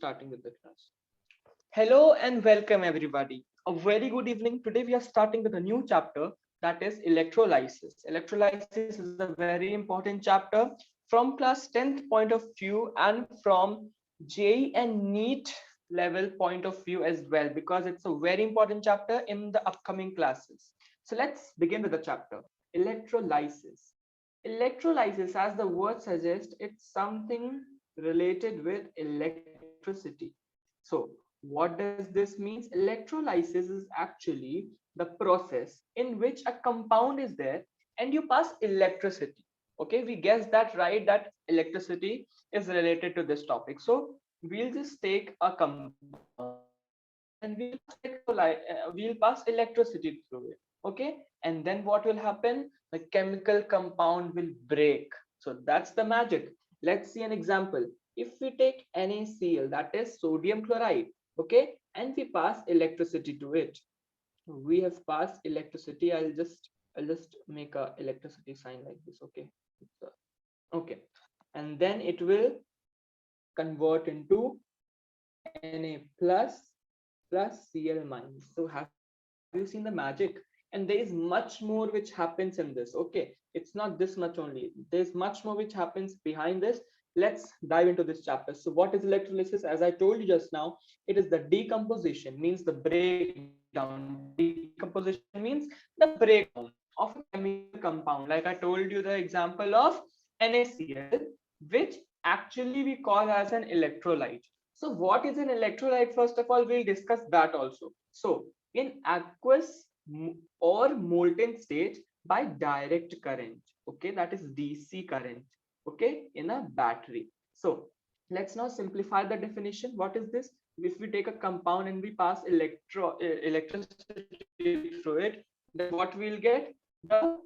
starting with the class. Hello and welcome everybody. A very good evening. Today we are starting with a new chapter, that is electrolysis. Electrolysis is a very important chapter from class 10th point of view and from JEE and NEET level point of view as well, because it's a very important chapter in the upcoming classes. So let's begin with the chapter. Electrolysis. Electrolysis, as the word suggests, it's something related with electricity. So what does this mean? Electrolysis is actually the process in which a compound is there and you pass electricity. Okay, we guessed that right, that electricity is related to this topic. So we'll just take a compound and we'll pass electricity through it. Okay, and then what will happen? The chemical compound will break. So that's the magic. Let's see an example. If we take NaCl, that is sodium chloride, okay, and we pass electricity to it, we have passed electricity. I'll just make a electricity sign like this. Okay, okay, and then it will convert into Na plus Cl minus. So have you seen the magic? And there is much more which happens in this. Okay, it's not this much only, there's much more which happens behind this. Let's dive into this chapter. So what is electrolysis? As I told you just now, it is the decomposition, means the breakdown. Decomposition means the breakdown of a chemical compound. Like I told you the example of NaCl, which actually we call as an electrolyte. So what is an electrolyte? First of all, we'll discuss that also. So in aqueous or molten state by direct current, okay, that is DC current, okay, in a battery. So let's now simplify the definition. What is this? If we take a compound and we pass electricity through it, then what we'll get? The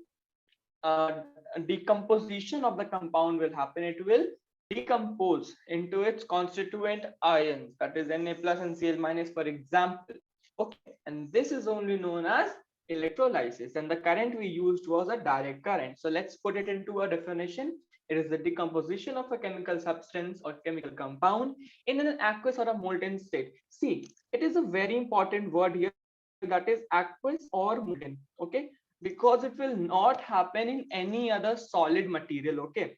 decomposition of the compound will happen. It will decompose into its constituent ions, that is Na plus and Cl minus, for example. Okay, and this is only known as electrolysis, and the current we used was a direct current. So let's put it into a definition. It is the decomposition of a chemical substance or chemical compound in an aqueous or a molten state. See, it is a very important word here, that is aqueous or molten. Okay, because it will not happen in any other solid material. Okay,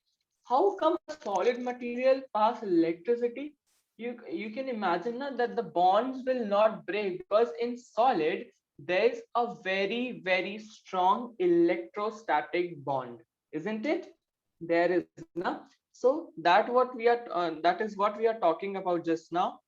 how come a solid material pass electricity? You can imagine na, that the bonds will not break, because in solid there is a very strong electrostatic bond, isn't it? There is na. So that is what we are talking about just now.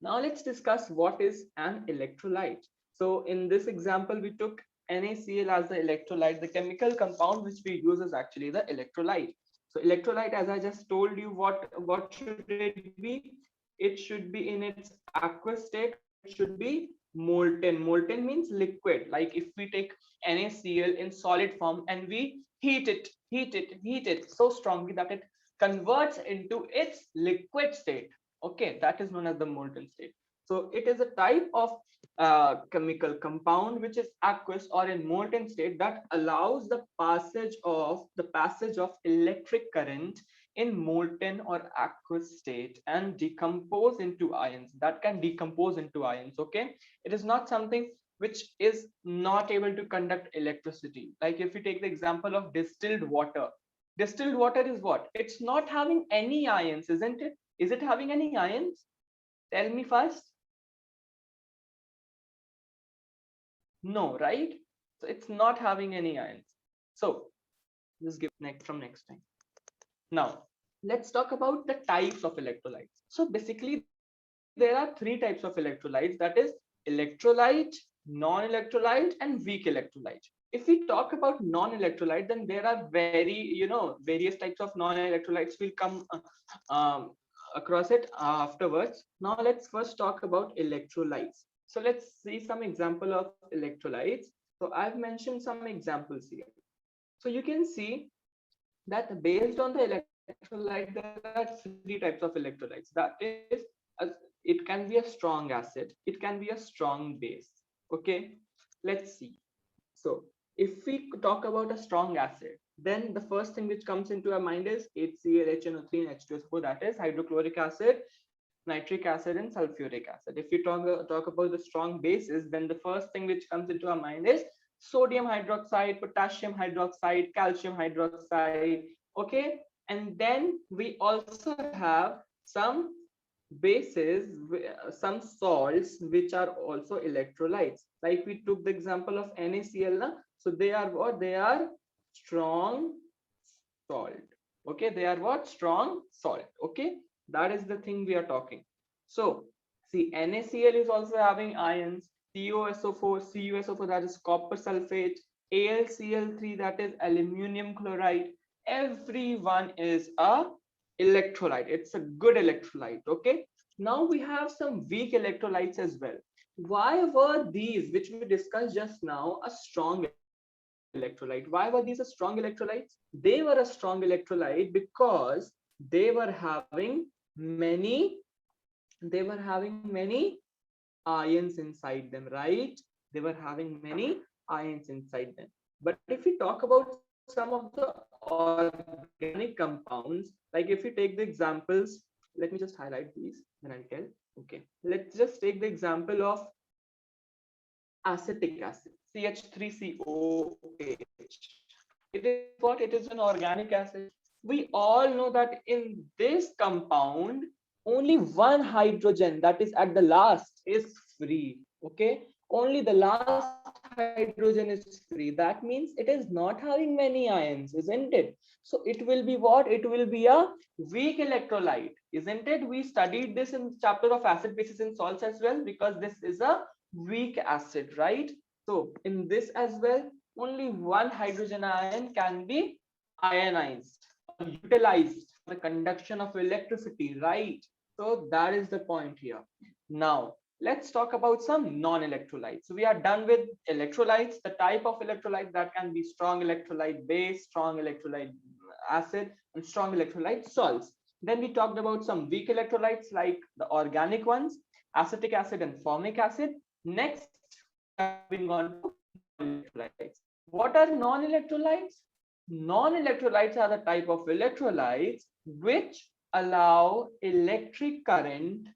Now let's discuss what is an electrolyte. So in this example, we took NaCl as the electrolyte. The chemical compound which we use is actually the electrolyte. So electrolyte, as I just told you, what should it be? It should be in its aqueous state, or it should be molten. Molten means liquid. Like if we take NaCl in solid form and we heat it so strongly that it converts into its liquid state. Okay, that is known as the molten state. So it is a type of chemical compound which is aqueous or in molten state, that allows the passage of electric current in molten or aqueous state and decompose into ions. That can decompose into ions. Okay, it is not something which is not able to conduct electricity. Like if we take the example of distilled water. Distilled water is what? It's not having any ions, isn't it? Is it having any ions? Tell me first. No, right? So it's not having any ions. So just give next time. Now let's talk about the types of electrolytes. So basically there are three types of electrolytes, that is electrolyte, non-electrolyte, and weak electrolyte. If we talk about non-electrolyte, then there are various types of non-electrolytes. Will come across it afterwards. Now let's first talk about electrolytes. So let's see some example of electrolytes. So I've mentioned some examples here. So you can see that based on the electrolyte, there are three types of electrolytes. That is, it can be a strong acid, it can be a strong base. Okay, let's see. So if we talk about a strong acid, then the first thing which comes into our mind is HCl, HNO3, and H2SO4, that is hydrochloric acid. nitric acid and sulfuric acid. If we talk about the strong bases, then the first thing which comes into our mind is sodium hydroxide, potassium hydroxide, calcium hydroxide. Okay, and then we also have some bases, some salts which are also electrolytes. Like we took the example of NaCl. So they are what? They are strong salt. Okay, they are what? Strong salt. Okay, that is the thing we are talking. So see, NaCl is also having ions, CuSO4, CuSO4, that is copper sulfate, AlCl3, that is aluminum chloride. Everyone is a electrolyte. It's a good electrolyte. Okay, now we have some weak electrolytes as well. Why were these, which we discussed just now, a strong electrolyte? Why were these a strong electrolytes? They were a strong electrolyte because they were having many ions inside them, right? They were having many ions inside them. But if we talk about some of the organic compounds, like if you take the examples, let me just highlight these, then I'll tell. Okay, let's just take the example of acetic acid, CH3COH. It is what? It is an organic acid. We all know that in this compound, only one hydrogen, that is at the last, is free. Okay, only the last hydrogen is free. That means it is not having many ions, isn't it? So it will be what? It will be a weak electrolyte, isn't it? We studied this in chapter of acid, bases, and salts as well, because this is a weak acid, right? So in this as well, only one hydrogen ion can be ionized or utilized for the conduction of electricity, right? So that is the point here. Now let's talk about some non-electrolytes. We are done with electrolytes, the type of electrolyte that can be strong electrolyte base, strong electrolyte acid, and strong electrolyte salts. Then we talked about some weak electrolytes like the organic ones, acetic acid and formic acid. Next, we are moving on to non-electrolytes. What are non-electrolytes? Non-electrolytes are the type of electrolytes which allow electric current,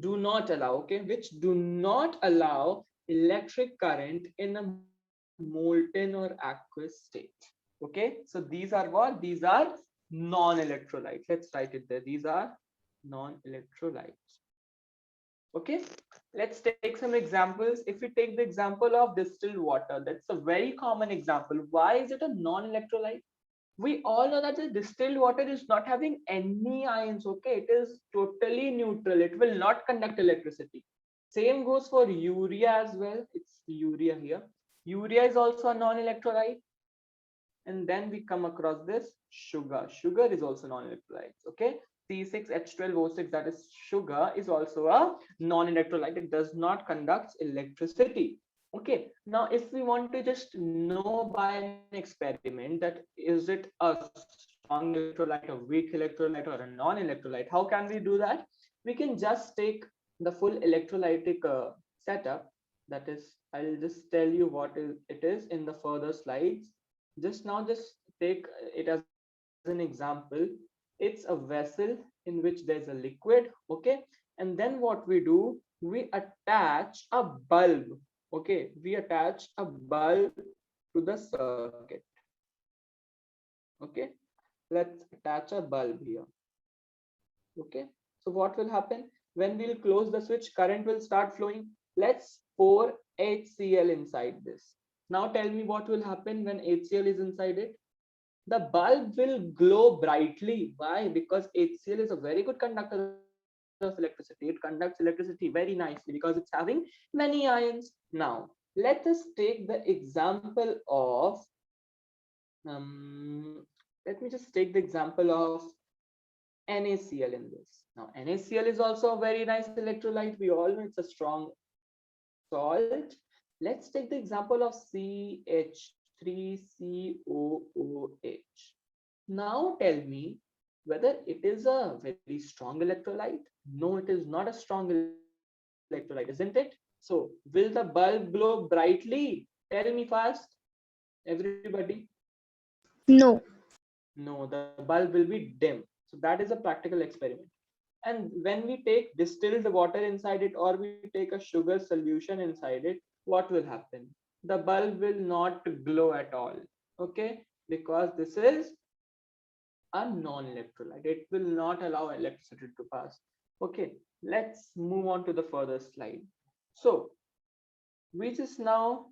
do not allow, okay, which do not allow electric current in a molten or aqueous state. Okay, so these are what? These are non-electrolytes. Let's write it there. These are non-electrolytes. Okay, let's take some examples. If we take the example of distilled water, that's a very common example. Why is it a non-electrolyte? We all know that the distilled water is not having any ions. Okay, it is totally neutral. It will not conduct electricity. Same goes for urea as well. It's urea here. Urea is also a non-electrolyte. And then we come across this sugar. Sugar is also non-electrolyte. Okay, C6H12O6, that is sugar, is also a non-electrolyte. It does not conduct electricity. Okay, now if we want to just know by an experiment that is it a strong electrolyte, a weak electrolyte, or a non-electrolyte, how can we do that? We can just take the full electrolytic setup. That is, I'll just tell you what it is in the further slides. Just take it as an example. It's a vessel in which there's a liquid. Okay, and then what we do, we attach a bulb. Okay, we attach a bulb to the circuit. Okay, let's attach a bulb here. Okay, so what will happen when we'll close the switch? Current will start flowing. Let's pour HCl inside this. Now tell me what will happen when HCl is inside it. The bulb will glow brightly. Why? Because HCl is a very good conductor of electricity. It conducts electricity very nicely because it's having many ions. Now let us take the example of let me just take the example of NaCl in this. Now NaCl is also a very nice electrolyte. We all know it's a strong salt. Let's take the example of CH3COOH. Now tell me whether it is a very strong electrolyte. No, it is not a strong electrolyte, isn't it? So will the bulb glow brightly? Tell me fast, everybody. No. No, the bulb will be dim. So that is a practical experiment. And when we take distilled water inside it, or we take a sugar solution inside it, what will happen? The bulb will not glow at all. Okay, because this is a non-electrolyte. It will not allow electricity to pass. Okay, let's move on to the further slide. So we just now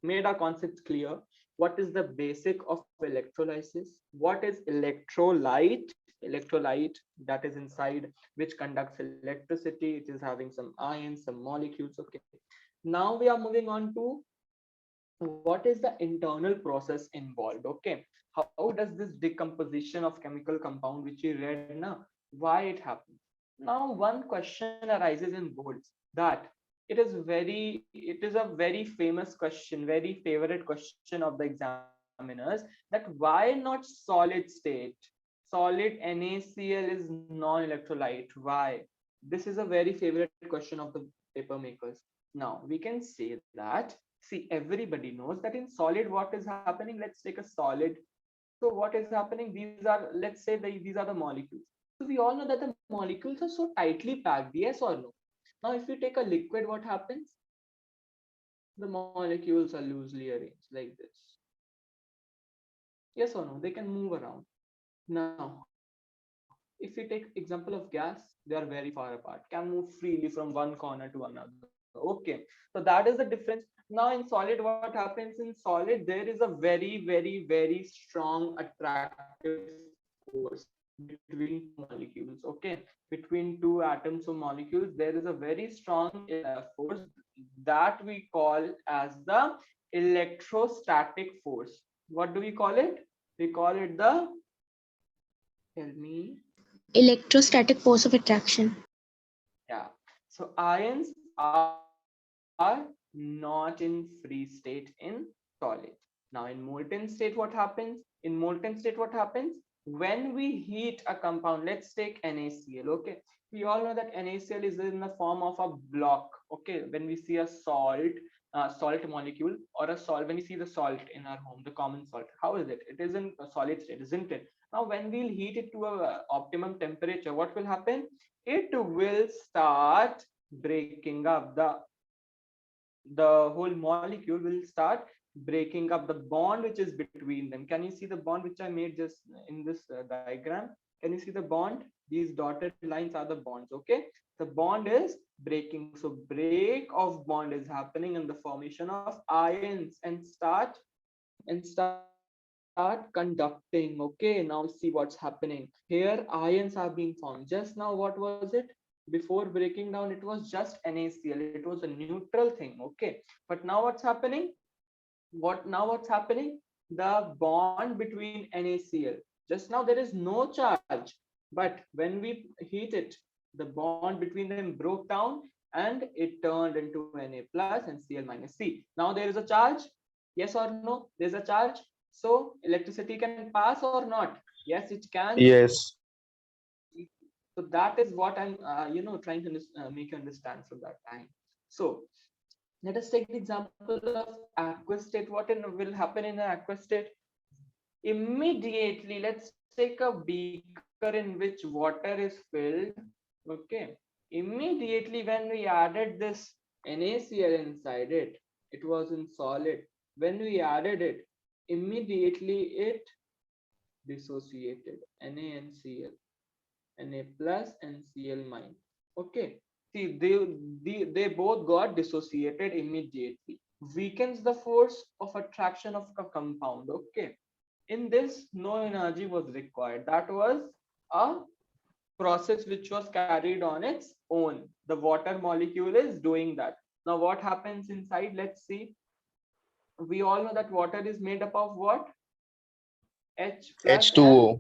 made our concepts clear. What is the basic of electrolysis? What is electrolyte? Electrolyte, that is inside, which conducts electricity. It is having some ions, some molecules. Okay, now we are moving on to what is the internal process involved. Okay, how does this decomposition of chemical compound, which we read now, why it happens? Now one question arises in boards, that it is a very famous question, very favorite question of the examiners, that why not solid state? Solid NaCl is non-electrolyte, why? This is a very favorite question of the paper makers. Now we can say that, see, everybody knows that in solid what is happening. Let's take a solid. So what is happening? These are, let's say these are the molecules. So we all know that the molecules are so tightly packed, yes or no? Now if we take a liquid, what happens? The molecules are loosely arranged like this. Yes or no? They can move around. Now if we take example of gas, they are very far apart, can move freely from one corner to another. Okay, so that is the difference. Now in solid, what happens? In solid there is a very strong attractive force between two molecules. Okay, between two atoms or molecules, there is a very strong force that we call as the electrostatic force. What do we call it? We call it the, tell me. Electrostatic force of attraction. Yeah. So ions are not in free state in solid. Now in molten state, what happens? In molten state, what happens? When we heat a compound, let's take NaCl. Okay. We all know that NaCl is in the form of a block. Okay. When we see a salt molecule, or a salt, when we see the salt in our home, the common salt, how is it? It is in a solid state, isn't it? Now when we'll heat it to a optimum temperature, what will happen? It will start breaking up, the whole molecule will start breaking up the bond which is between them. Can you see the bond which I made just in this diagram? Can you see the bond? These dotted lines are the bonds. Okay, the bond is breaking. So break of bond is happening in the formation of ions, and start conducting. Okay, now see what's happening here. Ions are being formed. Just now, what was it? Before breaking down, it was just NaCl. It was a neutral thing. Okay, but now what's happening? What's happening? The bond between NaCl, just now there is no charge, but when we heat it, the bond between them broke down, and it turned into Na plus and Cl minus C. Now there is a charge. Yes or no? There's a charge. So electricity can pass or not? Yes, it can. Yes. So that is what I'm trying to make you understand from that time. So let us take the example of aqueous state. Will happen in an aqueous state? Immediately, let's take a beaker in which water is filled. Okay, immediately when we added this NaCl inside it, it was in solid. When we added it, immediately it dissociated Na and Cl, Na plus and Cl minus. Okay, see, they both got dissociated immediately. Weakens the force of attraction of a compound. Okay, in this, no energy was required. That was a process which was carried on its own. The water molecule is doing that. Now, what happens inside? Let's see. We all know that water is made up of what? H plus and H2O.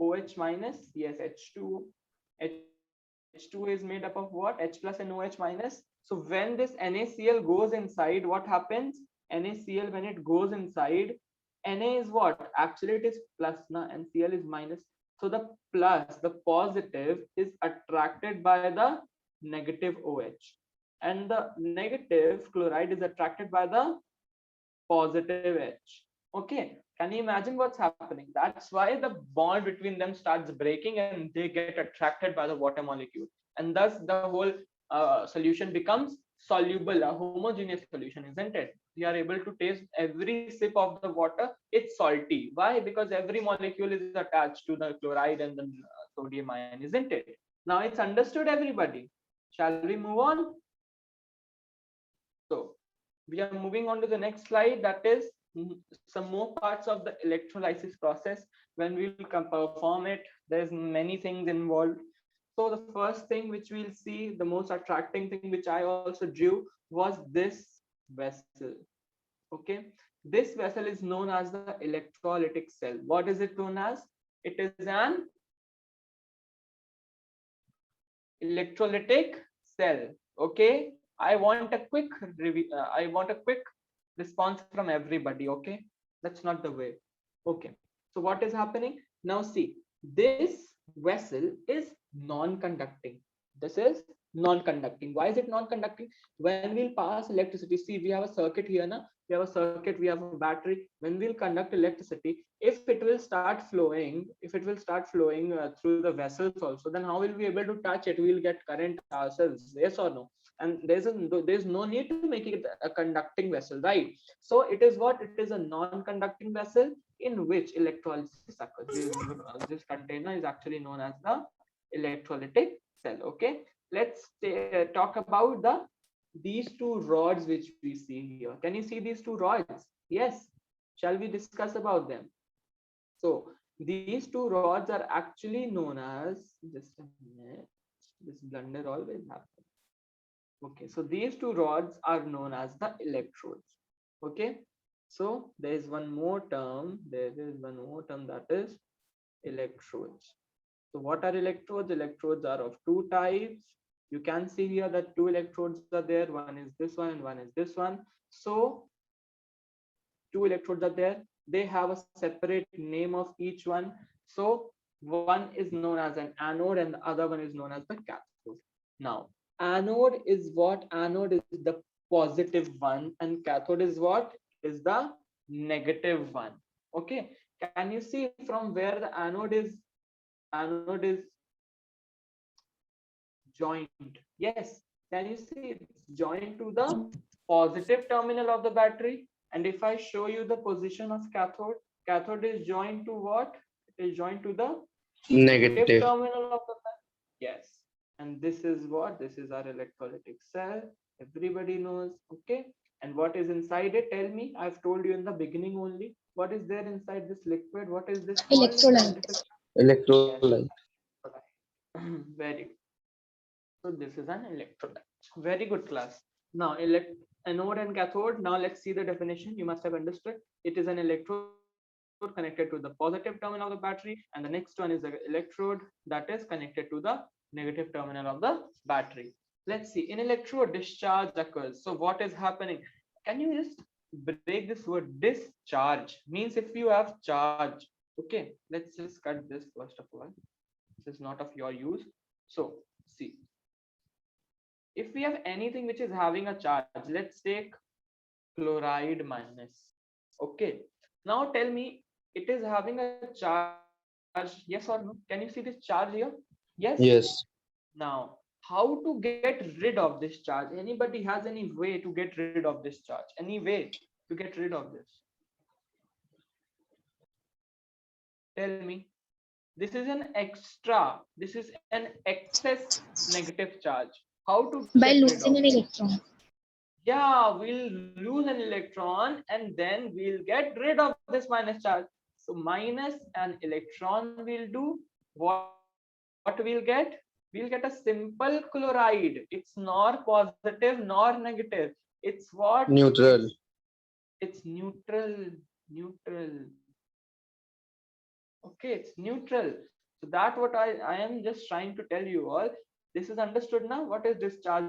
OH minus. Yes, H2. H2 is made up of what? H plus and OH minus. So when this NaCl goes inside, what happens? NaCl, when it goes inside, Na is what? Actually, it is plus na, and Cl is minus. So the plus, the positive, is attracted by the negative OH, and the negative chloride is attracted by the positive H. Okay, can you imagine what's happening? That's why the bond between them starts breaking and they get attracted by the water molecule, and thus the whole solution becomes soluble, a homogeneous solution, isn't it? We are able to taste every sip of the water, it's salty. Why? Because every molecule is attached to the chloride and the sodium ion, isn't it? Now it's understood, everybody. Shall we move on? So we are moving on to the next slide, that is some more parts of the electrolysis process. When we will perform it, there's many things involved. So the first thing which we'll see, the most attracting thing which I also drew, was this vessel. Okay, this vessel is known as the electrolytic cell. What is it known as? It is an electrolytic cell. Okay, I want a quick review. I want a quick response from everybody. Okay, that's not the way. Okay, so what is happening now? See, this vessel is non-conducting. This is non-conducting. Why is it non-conducting? When we'll pass electricity, see, we have a circuit here now. We have a circuit, we have a battery. When we'll conduct electricity, if it will start flowing, through the vessels also, then how will we able to touch it? We'll get current ourselves, yes or no? And there's no need to make it a conducting vessel, right? So it is what? It is a non-conducting vessel in which electrolysis occurs. This container is actually known as the electrolytic cell. Okay, let's talk about these two rods which we see here. Can you see these two rods? Yes. Shall we discuss about them? So these two rods are actually known as, just a minute, this blunder always happens. Okay, so these two rods are known as the electrodes. Okay, so there is one more term, that is electrodes. So what are electrodes? Electrodes are of two types. You can see here that two electrodes are there. One is this one and one is this one. So two electrodes are there. They have a separate name of each one. So one is known as an anode and the other one is known as the cathode. Now, anode is what? Anode is the positive one and cathode is what? Is the negative one. Okay. Can you see from where the anode is joined? Yes. Can you see it's joined to the positive terminal of the battery? And if I show you the position of cathode, cathode is joined to what? It is joined to the negative Negative. terminal of the battery. Yes. And this is what? This is our electrolytic cell. Everybody knows. Okay. And what is inside it? Tell me. I've told you in the beginning only. What is there inside this liquid? What is this called? Electrolyte. Yes. Electrolyte. Very good. So this is an electrolyte. Very good class. Now anode and cathode. Now let's see the definition. You must have understood. It is an electrode connected to the positive terminal of the battery, and the next one is the electrode that is connected to the negative terminal of the battery. Let's see. In electrode, discharge occurs. So what is happening? Can you just break this word? Discharge means if you have charge. Okay, let's just cut this first of all. This is not of your use. So see, if we have anything which is having a charge, let's take chloride minus. Okay, now tell me, it is having a charge, yes or no? Can you see this charge here? Yes. Yes. Now, how to get rid of this charge? Anybody has any way to get rid of this charge? Any way to get rid of this? Tell me. This is an extra, this is an excess negative charge. How to By get rid losing of an it? electron. Yeah, we'll lose an electron and then we'll get rid of this minus charge. So minus an electron will do what we'll get? We'll get a simple chloride. It's nor positive nor negative. It's what? Neutral. It's neutral. Neutral. Okay, it's neutral. So that what I am just trying to tell you all. This is understood now. What is discharge?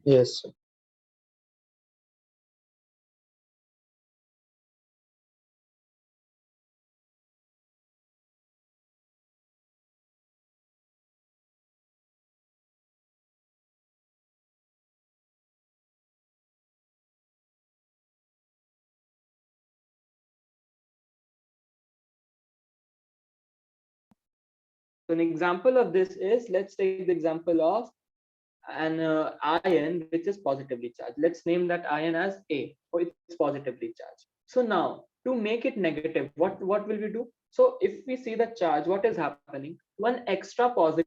Yes. So an example of this is, let's take the example of an ion which is positively charged. Let's name that ion as A, or it's positively charged. So now to make it negative, what will we do? So if we see the charge, what is happening? One extra positive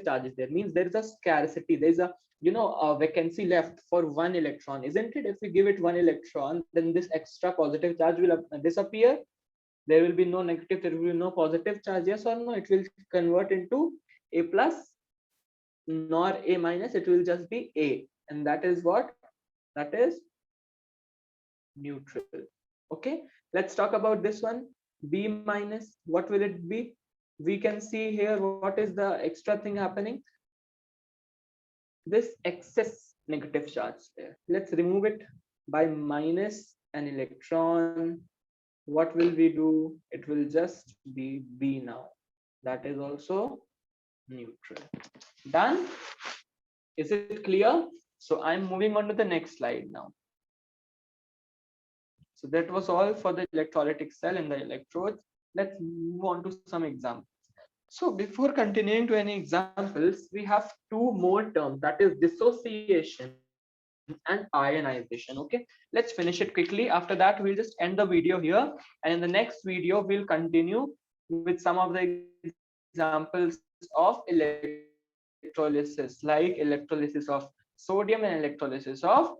charge is there, means there is a scarcity, there is a a vacancy left for one electron, isn't it? If we give it one electron, then this extra positive charge will disappear. There will be no negative, there will be no positive charge, yes or no? It will convert into A plus nor A minus, it will just be A, and that is what? That is neutral. Okay, let's talk about this one. B minus, what will it be? We can see here what is the extra thing happening. This excess negative charge there, let's remove it by minus an electron. What will we do? It will just be B now. That is also neutral. Done? Is it clear? So I'm moving on to the next slide now. So that was all for the electrolytic cell and the electrodes. Let's move on to some examples. So before continuing to any examples, we have two more terms, that is dissociation and ionization. Okay, let's finish it quickly. After that, we'll just end the video here, and in the next video we'll continue with some of the examples of electrolysis, like electrolysis of sodium and electrolysis of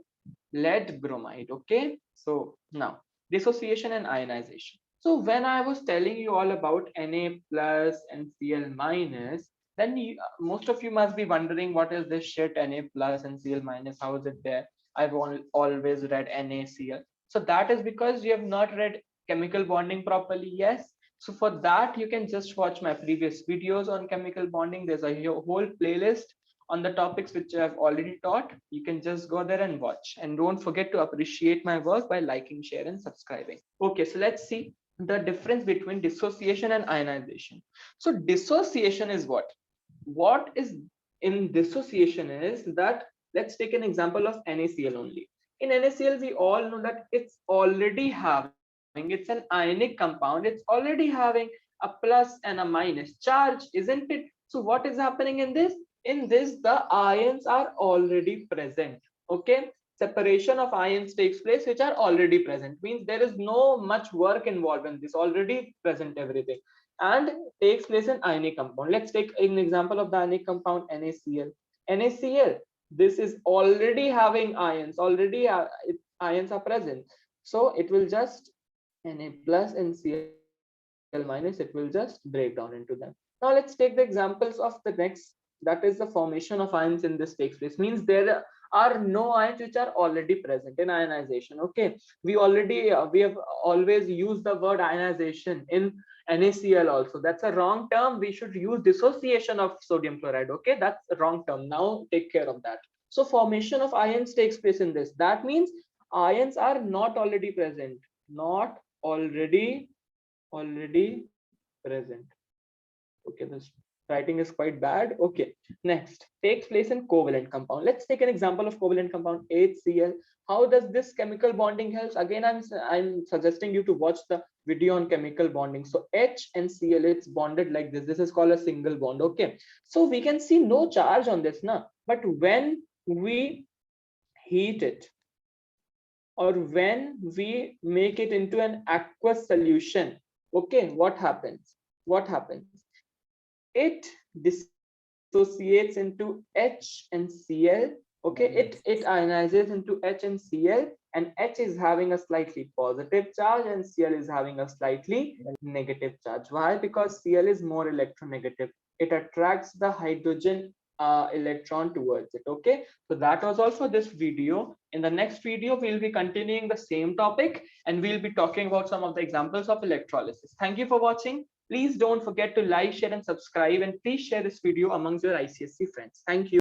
lead bromide. Okay, so now dissociation and ionization. So when I was telling you all about Na plus and Cl minus, then most of you must be wondering, what is this shit, Na plus and Cl minus, how is it there? I've always read NaCl. So that is because you have not read chemical bonding properly. Yes, so for that you can just watch my previous videos on chemical bonding. There's a whole playlist on the topics which I've already taught. You can just go there and watch, and don't forget to appreciate my work by liking, share and subscribing. Okay, so let's see the difference between dissociation and ionization. So dissociation is what is in dissociation is that, let's take an example of NaCl only. In NaCl, we all know that it's already having, it's an ionic compound, it's already having a plus and a minus charge, isn't it? So what is happening in this? In this, the ions are already present. Okay, separation of ions takes place which are already present, means there is no much work involved in this, already present everything, and takes place in ionic compound. Let's take an example of the ionic compound NaCl. NaCl, this is already having ions, already ions are present, so it will just Na plus and Cl minus, it will just break down into them. Now let's take the examples of the next, that is the formation of ions in this takes place, means there are no ions which are already present in ionization. Okay, we have always used the word ionization in NaCl also. That's a wrong term. We should use dissociation of sodium chloride. Okay, that's a wrong term. Now take care of that. So formation of ions takes place in this. That means ions are not already present, not already present. Okay, this writing is quite bad. Okay, next takes place in covalent compound. Let's take an example of covalent compound HCl. How does this chemical bonding helps? Again, I'm suggesting you to watch the video on chemical bonding. So H and Cl, it's bonded like this. This is called a single bond. Okay, so we can see no charge on this now, but when we heat it, or when we make it into an aqueous solution, okay, what happens? It dissociates into H and Cl. Okay, it ionizes into H and Cl, and H is having a slightly positive charge and Cl is having a slightly negative charge. Why? Because Cl is more electronegative. It attracts the hydrogen electron towards it. Okay, so that was all for this video. In the next video, we'll be continuing the same topic, and we'll be talking about some of the examples of electrolysis. Thank you for watching. Please don't forget to like, share and subscribe, and please share this video amongst your ICSE friends. Thank you.